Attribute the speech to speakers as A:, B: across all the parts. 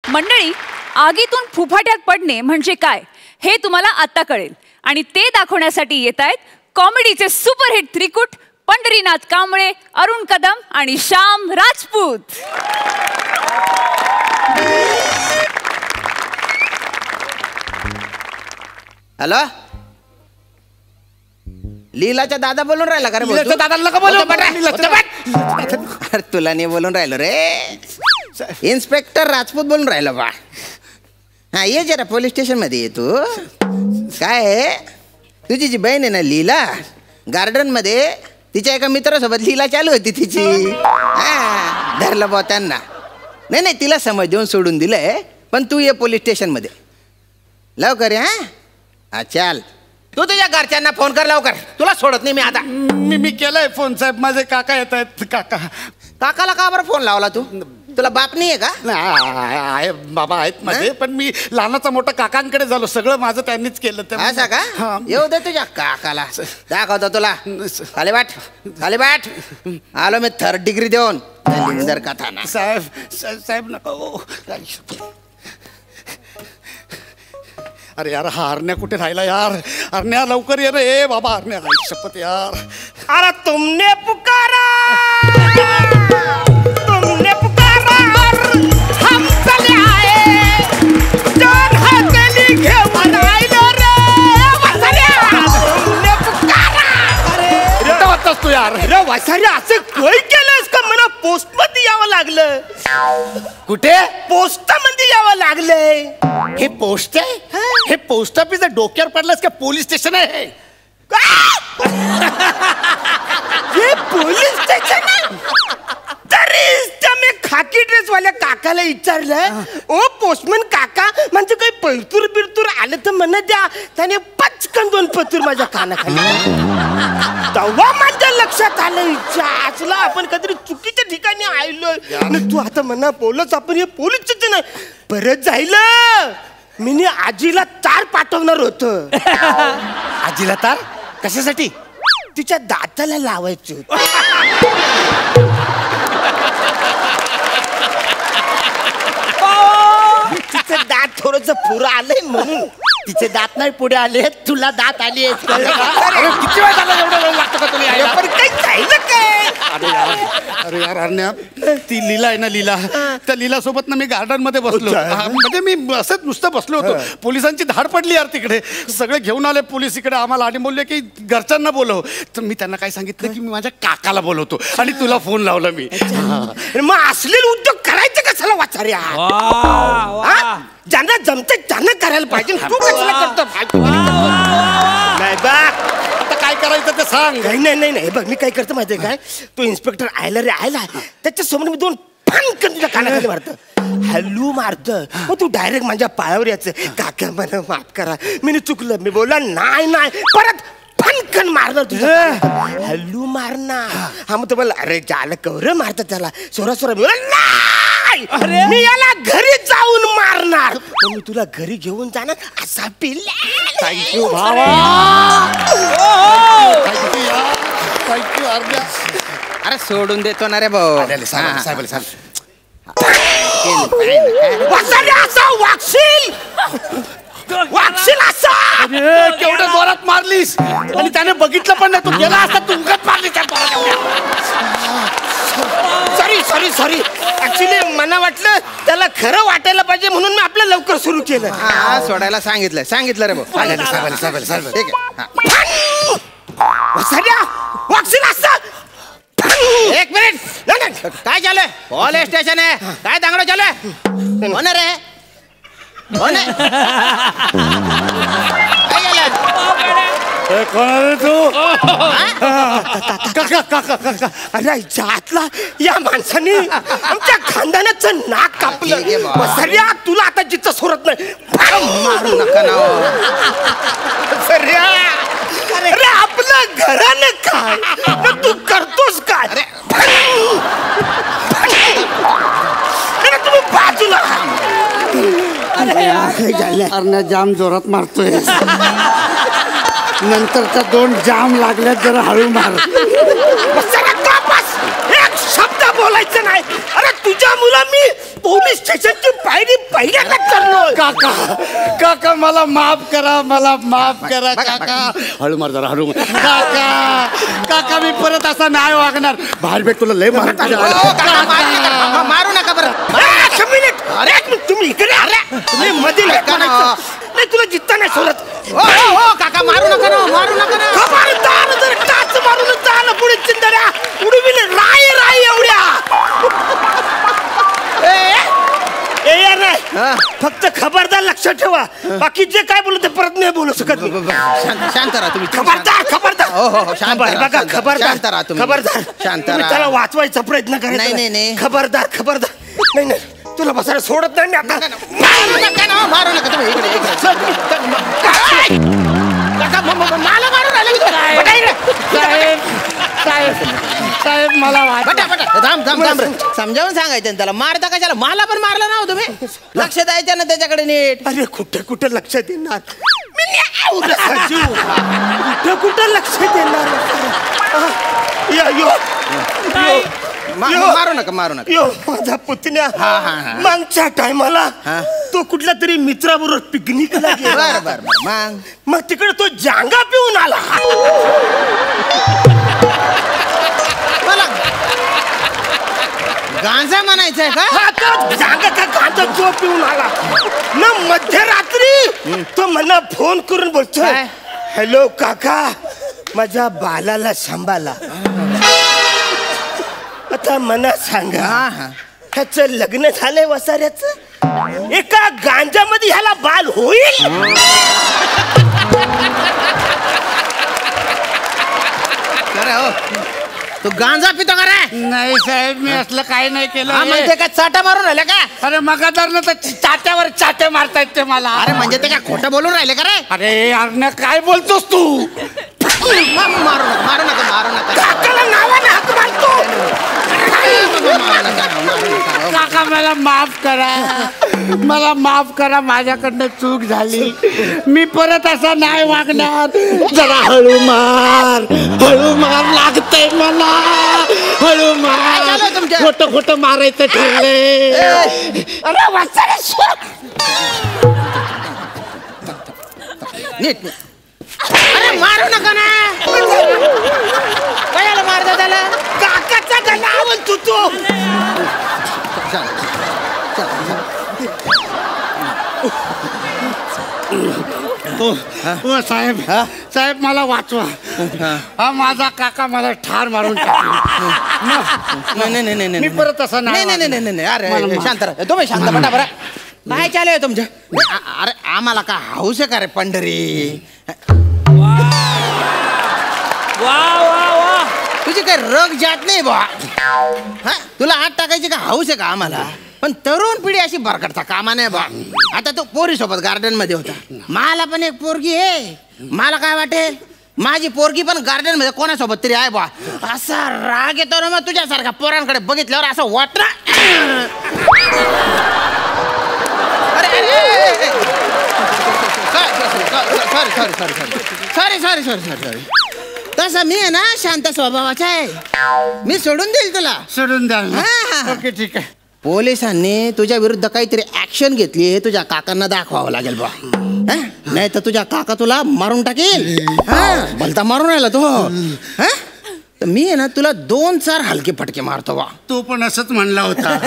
A: मंडळी, आगीतून फुफाट्यात पडणे म्हणजे काय हे तुम्हाला आता कळेल आणि ते दाखवण्यासाठी येत आहेत कॉमेडीचे सुपरहिट त्रिकूट पंढरीनाथ कांबळे, अरुण कदम आणि श्याम राजपूत.
B: हॅलो, लीलाचा दादा बोलून राहिला का रे? अरे तुला नाही बोलून राहिलो रे, इन्स्पेक्टर राजपूत बोलून राहिलो बा. हा ये जरा पोलीस स्टेशन मध्ये ये तू. काय आहे, तुझी जी बहीण आहे ना लीला, गार्डन मध्ये तिच्या एका मित्रासोबत लीला चालू होती तिची. हा धरलं बा त्यांना. नाही नाही, तिला समज देऊन सोडून दिलंय, पण तू ये पोलीस स्टेशन मध्ये लवकर. हा चाल, तू तुझ्या घरच्यांना फोन कर लवकर, तुला सोडत नाही मी आता.
C: मी केलंय फोन साहेब, माझे काका येत आहेत.
B: काकाला का बरं फोन लावला तू? तुला बाप नाही आहे का?
C: आहे बाबा आहेत माझे, पण मी लहानाचा मोठा काकांकडे झालो, सगळं माझं त्यांनीच केलं.
B: असं का? येऊ दे तुझ्या काकाला, दाखवतो तुला. खाली बाट, खाली बाट. आलो मी 3rd डिग्री देऊन कथा ना.
C: साहेब नको. अरे यार, हा हरण्या कुठे राहिला यार? हरण्या लवकर ये रे बाबा, हरण्या. शपथ यार.
D: अरे तुमने पुकारा, तुमने पुकारा, हम चले आए. जान हथेली घेऊन आलो रे वसाऱ्या, तुमने पुकारा.
C: अरे वाटतोस तू यार?
D: अरे वसाऱ्या, असं काय केलंस का? मला पोस्ट मध्ये यावं लागलं.
C: कुठे?
D: पोस्टामध्ये यावं लागलंय.
C: हे पोस्ट आहे? हे पोस्ट ऑफिस डोक्यावर पडलंस का पोलीस स्टेशन आहे?
D: हे पोलीस स्टेशन आहे? तरीच त्या मी खाकी ड्रेस वाल्या काकाला विचारलं, ओ पोस्टमन काका, म्हणजे काही पैतूर बिरतूर आलं तर म्हणा द्या. त्याने पचकन 2 पतूर माझ्या कानाखाली. तेव्हा माझ्या लक्षात आलं, असला आपण कधी चुकीच्या ठिकाणी आलोय. तू आता म्हणा बोलच, आपण हे पोलीस स्टेशन आहे. परत जायलं मी आजीला तार पाठवणार होतो.
C: आजीला तार कशासाठी?
D: तिच्या दाताला लावायची होती. तिचं दात थोडंसं पुरं आलंय म्हणून. तिचे दात नाही पुढे आले, तुला दात आली आहेत.
C: किती वेळ झाला? एवढं वेळ लागतो का तुम्ही?
D: पण काही जायला काय?
C: अरे यार हरण्या, ती लीला आहे ना, लीला, त्या लीला सोबत ना मी गार्डन मध्ये बसलो. म्हणजे मी असंच नुसतं बसलो होतो, पोलिसांची धाड पडली यार तिकडे. सगळे घेऊन आले पोलीस इकडे आम्हाला आणि बोलले की घरच्यांना बोलव. तर मी त्यांना काय सांगितलं की मी माझ्या काकाला बोलवतो आणि तुला फोन लावला मी.
D: मग असलेले उद्योग करायचे कशाला वाचार्या? ज्यांना जमत त्यांना करायला पाहिजे. तू कशाला करतो? नाही बा,
C: आता काय करायचं ते सांग.
D: नाही नाही नाही बघ, मी काय करतो माहितीये काय? तो इन्स्पेक्टर आयला रे आयला, त्याच्या समोर मी 2 फणकन तुझ्या कानाखाली मारतो, हॅलू मारतो. मग तू डायरेक्ट माझ्या पायावर यायचं, काका मला माफ करा, मी चुकलं. मी बोला नाही नाही, परत फणकन मारणार तुझ्या, हॅलू मारणार. हा मग तुम्हाला अरे ज्याला कवर मारतात त्याला सोरा सोरा. मी नाही, मी याला घरी जाऊन मारणार. मी तुला घरी घेऊन जाणार असा पिल्ला.
C: थँक्यू भावा, थँक्यू अर्ध्या.
B: अरे सोडून देतो ना रे भाऊ.
D: वागशील वागशील असा.
C: केवढ्या जोरात मारलीस आणि त्याने बघितलं पण नाही. तू गेला असता, तू उगाच मारली त्या.
D: सॉरी सॉरी सॉरी, ऍक्च्युली मला वाटलं त्याला खरं वाटायला पाहिजे म्हणून मी आपलं लवकर सुरू केलं.
B: हा सोडायला सांगितलं रे भाऊ. ठीक आहे.
D: वागशील असं.
B: 1 मिनिट, काय चालू आहे? पोलीस स्टेशन आहे, काय दांगडो चालू आहे? हो ना रे, हो ना. काय झालं?
C: कोण तू?
D: अरे जातला या माणसाने आमच्या खानदानाचं नाक कापलं. सर्या तुला आता जिथं सोडत नाही.
B: मारू नका ना.
D: सर्या अरे आपलं घरानं काय, तू करतोस काय? तुम्ही बाजूला.
C: अरे जाम जोरात मारतोय. नंतरच्या 2 जाम लागल्यात, जरा हळू मार.
D: एक शब्द बोलायचं नाही. अरे तुझ्या मुला मी पोलीस स्टेशनची पायरी पहिल्यांदा चढलोय.
C: काका काका मला माफ करा, मला माफ करा काका. हळू मार जरा, हळू मार. काका काका मी परत असा नाही वागणार. बाहेर भेट तुला लय मार.
B: मारू नका बरं.
D: अरे तुम्ही इकडे आल्या, तुम्ही मध्ये नाही, तुला जित्ता नाही सोडत.
B: हो काका मारू नका ना, मारू नका ना.
D: खबरदार जर टाच मारून चाल पुढे चिंदड्या उडविले राय राय एवढ्या. ए यार नाही, फक्त खबरदार लक्षात ठेवा. बाकी जे काय बोलू ते परत नाही बोलू शकत.
B: शांत राहा तुम्ही.
D: खबरदार खबरदार.
B: हो शांत राहा.
D: बघा खबरदार
B: खबरदार. शांत राहा.
D: त्याला वाचवायचा प्रयत्न करायचा.
B: नाही.
D: खबरदार खबरदार. नाही तुला बसायला सोडत नाही आता.
B: मारू नका ना, मारू नका तुम्ही. इकडे मला मारून आले.
C: साहेब मला
B: थांब समजावून सांगायचं त्याला. मारता कशाला? मला पण मारलं ना तुम्ही. लक्ष द्यायचं ना त्याच्याकडे नीट.
D: अरे कुठे लक्ष देणार कुठं लक्ष देणार.
B: मारू नका.
D: यो माझा पुतण्या मागच्या टायमाला तो कुठल्या तरी मित्राबरोबर पिकनिकला गेला.
B: बरं
D: मग तिकडे तो जांगा पिऊन आला.
B: मला गांजा म्हणायचंय का?
D: हा तो जांगा का गांजा जो पिऊन आला ना मध्यरात्री. तो मला फोन करून बोलतोय, हॅलो काका माझ्या बालाला सांभाळा. आता मला सांगा, ह्याचं लग्न झालंय वसाऱ्याचं? एका गांजामध्ये ह्याला बाल होईल?
B: हो तू गांजा पितो का रे?
C: नाही साहेब मी असलं काही नाही केलं.
B: म्हणजे काय चाटा मारून राहिले का?
C: अरे मगादारनं तर चाट्यावर चाटे मारतायत ते मला.
B: अरे म्हणजे ते काय खोटं बोलून राहिले का रे?
C: अरे अरे काय बोलतोस तू?
B: मारू नका.
D: काकाला नावाने हात मारतो.
C: काका मला माफ करा, माझ्याकडनं चूक झाली. मी परत असा नाही वागणार. जरा हळू मार लागतंय मला. हळू मार. खोटं मारायचं ठरलंय.
D: अरे वाचायला
B: नीट. अरे मारू नका ना. कशाला मारता त्याला?
D: काकाचा गणा आवडतो तो.
C: साहेब मला वाचवा. हा माझा काका मला ठार मारून टाकला.
B: नाही.
C: मी परत असं
B: नाही. अरे शांत राहा तुम्ही. शांत पटा बरं. काय चालू आहे तुमच्या? अरे आम्हाला का हाऊस आहे का रे पंढरी? तुझी काय रग जात नाही बा. तुला हात टाकायची का हाऊस आहे का आम्हाला? पण तरुण पिढी अशी भरकटता कामा नाही बा. आता तो पोरी सोबत गार्डन मध्ये होता. मला पण एक पोरगी आहे. मला काय वाटेल माझी पोरगी पण गार्डन मध्ये कोणासोबत तरी आहे बा. असा राग येतो ना मग तुझ्यासारख्या पोरांकडे बघितल्यावर असं वाटलं. सॉरी. तसं मी आहे ना शांत स्वभावाचा आहे. मी सोडून देईल तुला.
C: सोडून द्याल ना? ओके ठीक आहे.
B: पोलिसांनी तुझ्या विरुद्ध काहीतरी ऍक्शन घेतली. तुझ्या काकांना दाखवावं लागेल बा. नाही तर तुझ्या काका तुला मारून टाकेल. भलता मारून राहिला तो. मी आहे ना तुला 2-4 हलके फटके मारतो बा.
C: तो पण असंच म्हणला होता.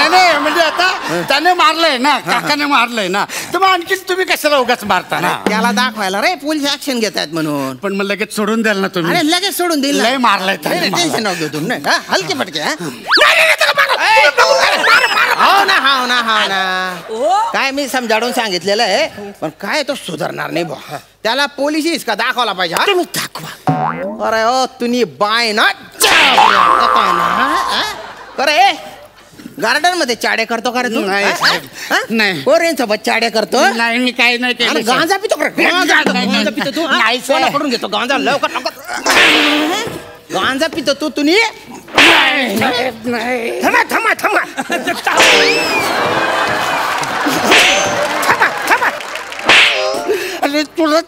C: नाही म्हणजे आता त्याने मारलंय ना, काकाने मारलंय ना, तर मग आणखी तुम्ही कशाला उगाच मारता ना?
B: त्याला दाखवायला रे पोलीस ऍक्शन घेत आहेत म्हणून.
C: पण मग लगेच सोडून द्याल ना तुम्ही?
B: अरे लगेच सोडून देईल.
C: लय मारलाय
B: टेन्शन नको घेऊ. हलके फटके. हो ना. काय मी समजावून सांगितलेलं आहे. पण काय तो सुधारणार नाही बा. त्याला पोलीस का दाखवला पाहिजे.
D: तुम्ही दाखवा.
B: अरे ओ तुम्ही बाय ना. अरे गार्डन मध्ये चाडे करतो का रे तू?
C: नाही.
B: पोरींसोबत चाडे करतो?
C: नाही मी काही नाही केलं.
B: गांजा पितो का? गांजा पितो तू?
C: नाही
B: कोणाकडून घेतो गांजा? लवकर गांजा पितो तू? तुम्ही
D: थांबा.
C: अरे तुला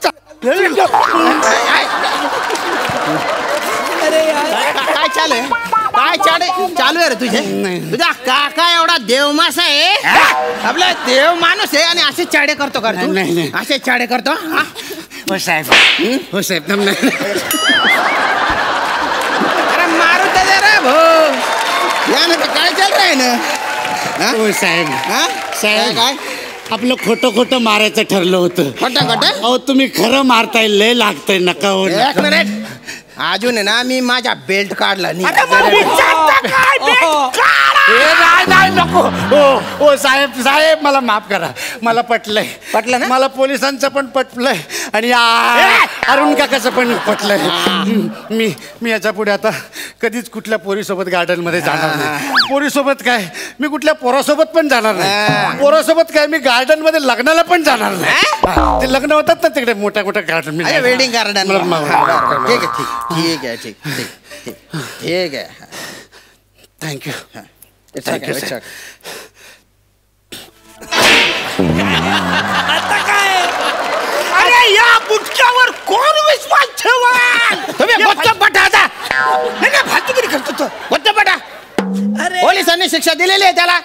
B: काय चालू आहे? काय चाडे चालू आहे रे तुझे? तुझा काका एवढा देवमास आहे, आपला देव माणूस आहे आणि असे चाडे करतो का तू?
C: नाही.
B: असे चाडे करतो?
C: हो साहेब, हो साहेब
B: अरे मारू तर जरा भाऊ, यानंतर काय चाल आहे ना?
C: हो साहेब,
B: साहेब काय
C: आपलं खोटं मारायचं ठरलं होतं.
B: खोटं
C: अहो तुम्ही खरं मारताय, लय लागतंय, नका हो.
B: एक मिनिट, अजून आहे ना मी माझा बेल्ट काढला नाही.
C: नाही नको. हो साहेब मला माफ करा, मला पटलंय.
B: पटलं ना?
C: मला पोलिसांचं पण पटलंय आणि अरुण काकाचं पण पटलंय. मी याच्या पुढे आता कधीच कुठल्या पोरीसोबत गार्डन मध्ये जाणार नाही. पोरीसोबत काय, मी कुठल्या पोरासोबत पण जाणार नाही. पोरासोबत काय, मी गार्डन मध्ये लग्नाला पण जाणार नाही. ते लग्न होतात ना तिकडे मोठ्या गार्डन,
B: वेडिंग गार्डन. ठीक आहे, ठीक आहे.
C: थँक्यू.
D: आता काय? अरे या बुटक्यावर कोण विश्वास ठेवाल?
B: तुम्ही गोत्तपटा आता
D: फालतूगिरी करतो तो.
B: गोत्तपटा. पोलिसांनी शिक्षा दिलेली आहे त्याला,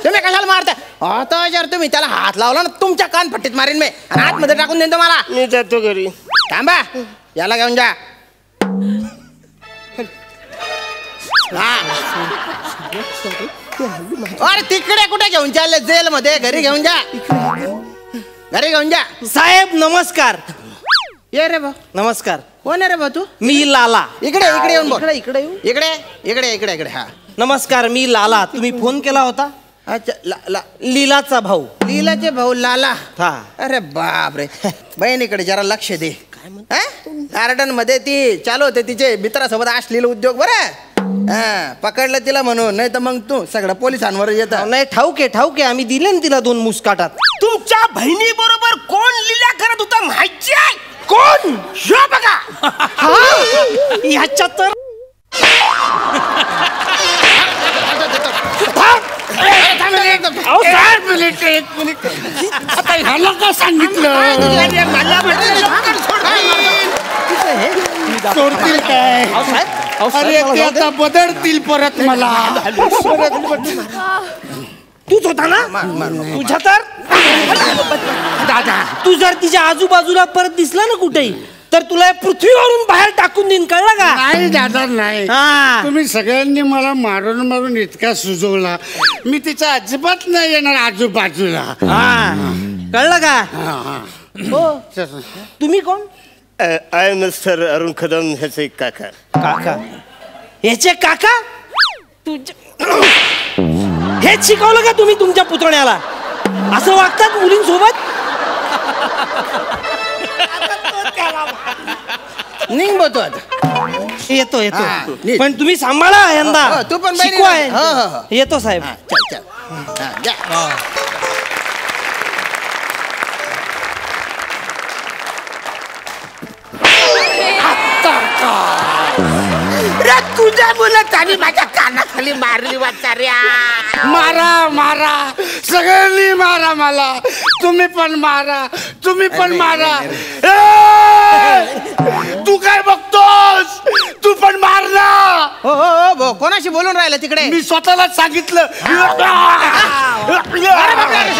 B: तुम्ही कशाला मारता? आता जर तुम्ही त्याला हात लावला ना, तुमच्या कानपट्टीत मारीन मी आणि आतमध्ये टाकून देतो मला.
D: मी जातो घरी.
B: थांबा, याला घेऊन जा. अरे तिकडे कुठे घेऊन चालले? जेल मध्ये? घरी घेऊन जा, घरी घेऊन जा.
D: साहेब नमस्कार.
B: ये रे भाऊ.
D: नमस्कार.
B: कोण आहे रे भाऊ तू?
D: मी लाला.
B: इकडे येऊन बोल.
D: इकडे येऊ.
B: इकडे. हा
D: नमस्कार, मी लाला. तुम्ही फोन केला होता?
B: अच्छा,
D: लीलाचा भाऊ.
B: लीलाचे भाऊ लाला.
D: हा.
B: अरे बाप रे, बहिणीकडे जरा लक्ष दे. गार्डन मध्ये ती चालू होते तिचे मित्रासोबत असलेला उद्योग. बरं पकडलं तिला म्हणून, नाही तर मग तू सगळं पोलिसांवर येत.
D: नाही, ठाऊके आम्ही दिले ना तिला 2 मुस्काटात. तुमच्या बहिणी बरोबर कोण लीला करत होता माहिती आहे? कोण? बघा ह्याच्या तर
C: एक मिनिट आता ह्याला का सांगितलं? सोडतील काय? अरे ते आता बदलतील परत मला.
D: तूच होता ना? तुझ्या तर दादा, तू जर तिच्या आजूबाजूला परत दिसला ना कुठेही, तर तुला पृथ्वीवरून बाहेर टाकून देईन, कळलं का?
C: नाही दादा नाही. तुम्ही सगळ्यांनी मला मारून इतका सुजवला, मी तिच्या अजिबात नाही येणार आजूबाजूला.
D: कळलं का? हो. तुम्ही कोण?
E: I am mister Arun Kadam, ह्याचे काका.
D: काका? ह्याचे काका? हेच शिकवलं का तुम्ही तुमच्या पुतण्याला? असं वागतात मुलींसोबत?
B: निघतो आता.
D: येतो पण तुम्ही सांभाळा यंदा.
B: तू पण
D: शिकवाय. येतो साहेब.
B: चल.
D: तुझ्या मुलं आणि माझ्या कानाखाली मारली वाचाऱ्या.
C: मारा सगळ्यांनी मारा मला. तुम्ही पण मारा. तू काय बघतोस? तू पण मार ना.
B: हो, कोणाशी बोलून राहिला तिकडे?
C: मी स्वतःलाच सांगितलं.
B: अरे बापरे,